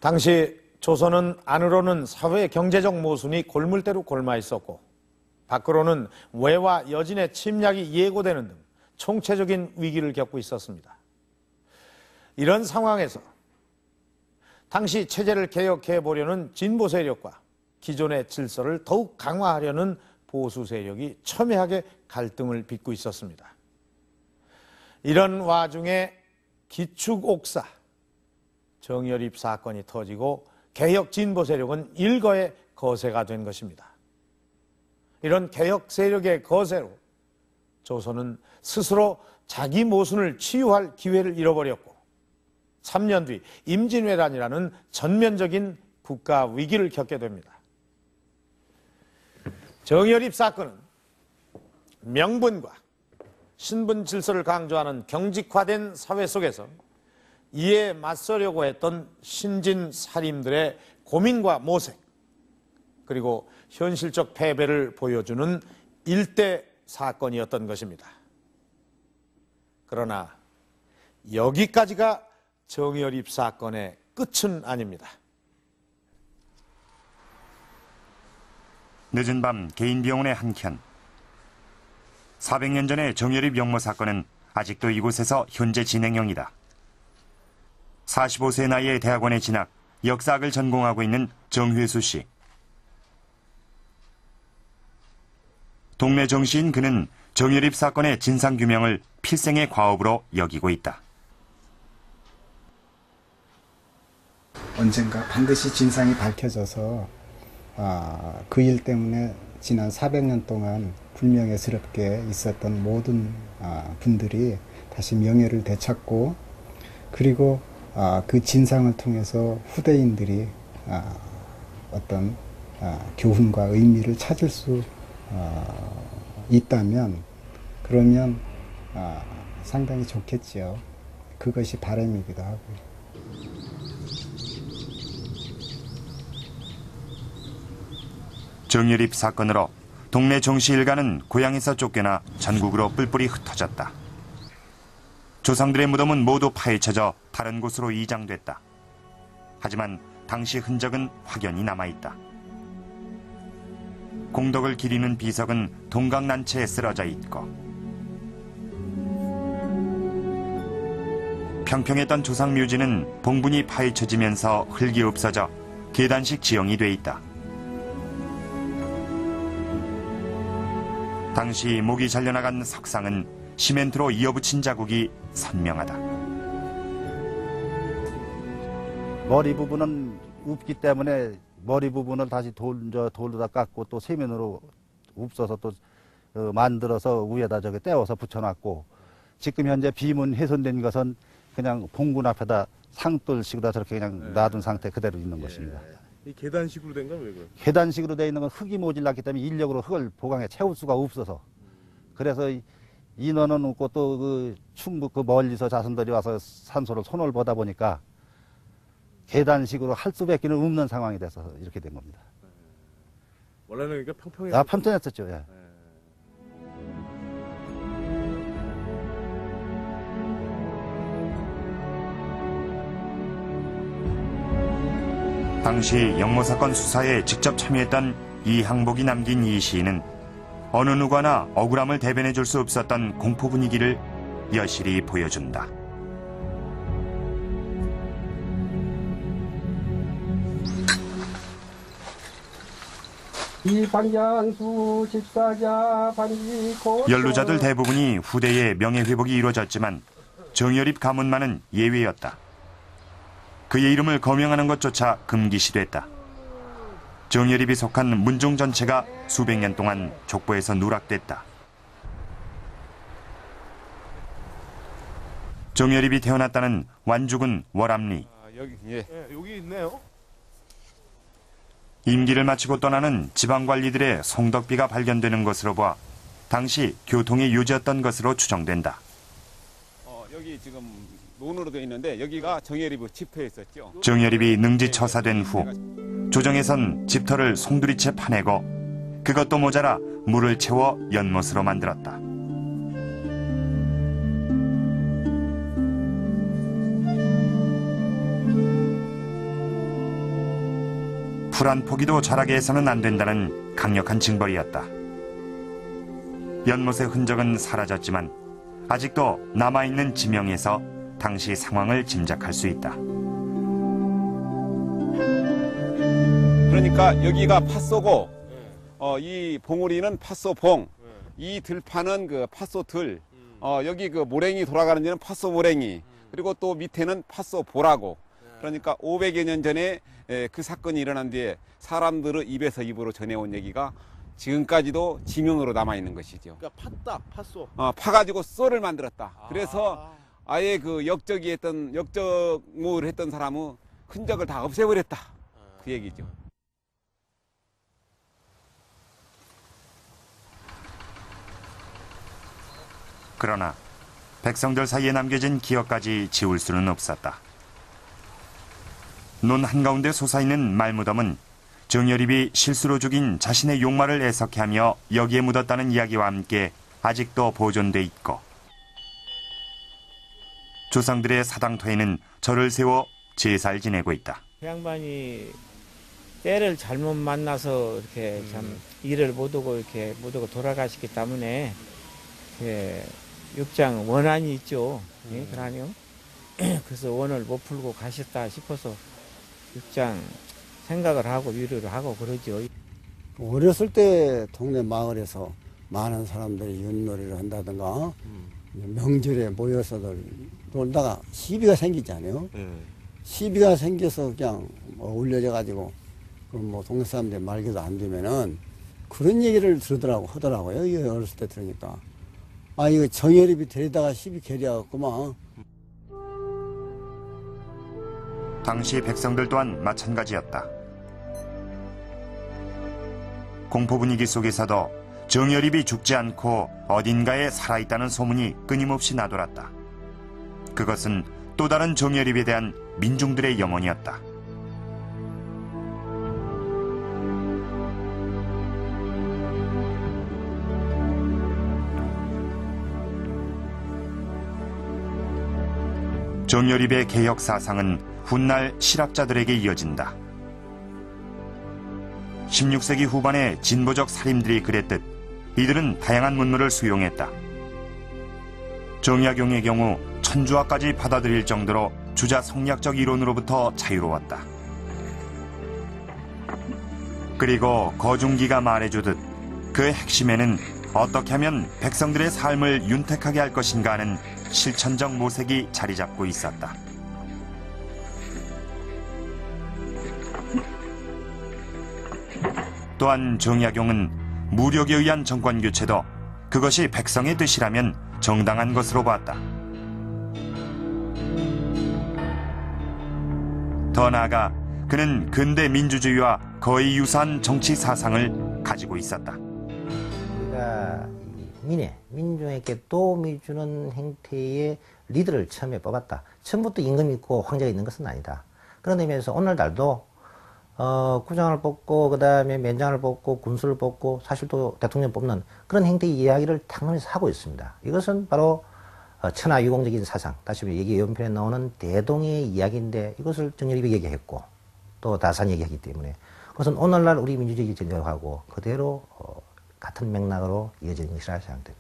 당시 조선은 안으로는 사회 경제적 모순이 골물대로 골마 있었고 밖으로는 외와 여진의 침략이 예고되는 등 총체적인 위기를 겪고 있었습니다. 이런 상황에서 당시 체제를 개혁해 보려는 진보 세력과 기존의 질서를 더욱 강화하려는 보수 세력이 첨예하게 갈등을 빚고 있었습니다. 이런 와중에 기축옥사 정여립 사건이 터지고 개혁 진보 세력은 일거에 거세가 된 것입니다. 이런 개혁 세력의 거세로 조선은 스스로 자기 모순을 치유할 기회를 잃어버렸고 3년 뒤 임진왜란이라는 전면적인 국가 위기를 겪게 됩니다. 정여립 사건은 명분과 신분 질서를 강조하는 경직화된 사회 속에서 이에 맞서려고 했던 신진사림들의 고민과 모색, 그리고 현실적 패배를 보여주는 일대 사건이었던 것입니다. 그러나 여기까지가 정여립 사건의 끝은 아닙니다. 늦은 밤 개인 병원의 한켠. 400년 전의 정여립 영모 사건은 아직도 이곳에서 현재 진행형이다. 45세 나이에 대학원에 진학, 역사학을 전공하고 있는 정회수 씨. 동네 정시인 그는 정여립 사건의 진상규명을 필생의 과업으로 여기고 있다. 언젠가 반드시 진상이 밝혀져서 그 일 때문에 지난 400년 동안 불명예스럽게 있었던 모든 분들이 다시 명예를 되찾고, 그리고 그 진상을 통해서 후대인들이 어떤 교훈과 의미를 찾을 수 있다면 그러면 상당히 좋겠지요. 그것이 바람이기도 하고요. 정여립 사건으로 동네 정시 일가는 고향에서 쫓겨나 전국으로 뿔뿔이 흩어졌다. 조상들의 무덤은 모두 파헤쳐져 다른 곳으로 이장됐다. 하지만 당시 흔적은 확연히 남아있다. 공덕을 기리는 비석은 동강난체에 쓰러져 있고, 평평했던 조상 묘지는 봉분이 파헤쳐지면서 흙이 없어져 계단식 지형이 돼 있다. 당시 목이 잘려나간 석상은 시멘트로 이어붙인 자국이 선명하다. 머리 부분은 없기 때문에 머리 부분을 다시 돌로다 깎고 또 세면으로 읍어서 또 만들어서 위에다 떼어서 붙여놨고, 지금 현재 비문 훼손된 것은 그냥 봉분 앞에다 상돌식으로 저렇게 그냥 놔둔 상태 그대로 있는 것입니다. 이 계단식으로 된 건 왜 그래요? 계단식으로 되어 있는 건 흙이 모질랐기 때문에 인력으로 흙을 보강해 채울 수가 없어서, 그래서 인원은 없고 또 충북 멀리서 자손들이 와서 산소를 손을 보다 보니까 계단식으로 할 수밖에 없는 상황이 돼서 이렇게 된 겁니다. 원래는 그러니까 평평했었죠? 평평했었죠. 예. 당시 영모사건 수사에 직접 참여했던 이항복이 남긴 이 시인은 어느 누구나 억울함을 대변해 줄 수 없었던 공포 분위기를 여실히 보여준다. 연루자들 대부분이 후대의 명예회복이 이루어졌지만 정여립 가문만은 예외였다. 그의 이름을 거명하는 것조차 금기시됐다. 정여립이 속한 문종 전체가 수백 년 동안 족보에서 누락됐다. 정여립이 태어났다는 완주군 월암리. 여기 있네요. 임기를 마치고 떠나는 지방관리들의 송덕비가 발견되는 것으로 보아 당시 교통의 유지였던 것으로 추정된다. 여기 지금 논으로 되어 있는데 여기가 정여립의 집터에 있었죠. 정여립이 능지처사된 후 조정에선 집터를 송두리째 파내고 그것도 모자라 물을 채워 연못으로 만들었다. 풀 한 포기도 자라게 해서는 안 된다는 강력한 징벌이었다. 연못의 흔적은 사라졌지만 아직도 남아있는 지명에서 당시 상황을 짐작할 수 있다. 그러니까 여기가 팥소고, 이 봉우리는 팥소봉, 이 들판은 그 팥소들, 여기 그 모랭이 돌아가는 데는 팥소모랭이, 그리고 또 밑에는 팥소보라고. 그러니까 500여 년 전에 그 사건이 일어난 뒤에 사람들의 입에서 입으로 전해온 얘기가 지금까지도 지명으로 남아있는 것이죠. 그러니까 팠다, 팠소. 파가지고 쏘를 만들었다. 그래서 아예 그 역적을 했던 사람은 흔적을 다 없애버렸다. 그 얘기죠. 그러나 백성들 사이에 남겨진 기억까지 지울 수는 없었다. 논 한가운데 솟아있는 말무덤은 정여립이 실수로 죽인 자신의 용마를 애석해하며 여기에 묻었다는 이야기와 함께 아직도 보존돼 있고, 조상들의 사당터에는 절을 세워 제사를 지내고 있다. 그 양반이 때를 잘못 만나서 이렇게 참 일을 못하고 이렇게 못하고 돌아가시기 때문에 육장 원한이 있죠. 예, 그러니요. 그래서 원을 못 풀고 가셨다 싶어서 육장 생각을 하고 위로를 하고 그러죠. 어렸을 때 동네 마을에서 많은 사람들이 윷놀이를 한다든가 명절에 모여서들 놀다가 시비가 생기잖아요. 시비가 생겨서 그냥 올려져 가지고 뭐 동네 사람들이 말기도 안 되면은 그런 얘기를 하더라고요. 이 어렸을 때 들으니까. 아, 이거 정여립이 데리다가 시비 결이하겠구만. 당시 백성들 또한 마찬가지였다. 공포 분위기 속에서도 정여립이 죽지 않고 어딘가에 살아있다는 소문이 끊임없이 나돌았다. 그것은 또 다른 정여립에 대한 민중들의 염원이었다. 정여립의 개혁 사상은 훗날 실학자들에게 이어진다. 16세기 후반에 진보적 살인들이 그랬듯 이들은 다양한 문물을 수용했다. 정약용의 경우 천주화까지 받아들일 정도로 주자 성리학적 이론으로부터 자유로웠다. 그리고 거중기가 말해주듯 그 핵심에는 어떻게 하면 백성들의 삶을 윤택하게 할 것인가 하는 실천적 모색이 자리 잡고 있었다. 또한 정약용은 무력에 의한 정권 교체도 그것이 백성의 뜻이라면 정당한 것으로 봤다. 더 나아가 그는 근대 민주주의와 거의 유사한 정치 사상을 가지고 있었다. 우리가 민중에게 도움을 주는 행태의 리더를 처음에 뽑았다. 처음부터 임금이 있고 황제가 있는 것은 아니다. 그런 의미에서 오늘날도 구장을 뽑고 그다음에 면장을 뽑고 군수를 뽑고 사실 또 대통령 뽑는 그런 행태의 이야기를 당론에서 하고 있습니다. 이것은 바로 천하유공적인 사상, 다시 얘기 연편에 나오는 대동의 이야기인데 이것을 정여립이 얘기했고 또 다산이 얘기하기 때문에 그것은 오늘날 우리 민주주의 전략하고 그대로 같은 맥락으로 이어지는 것이라 생각됩니다.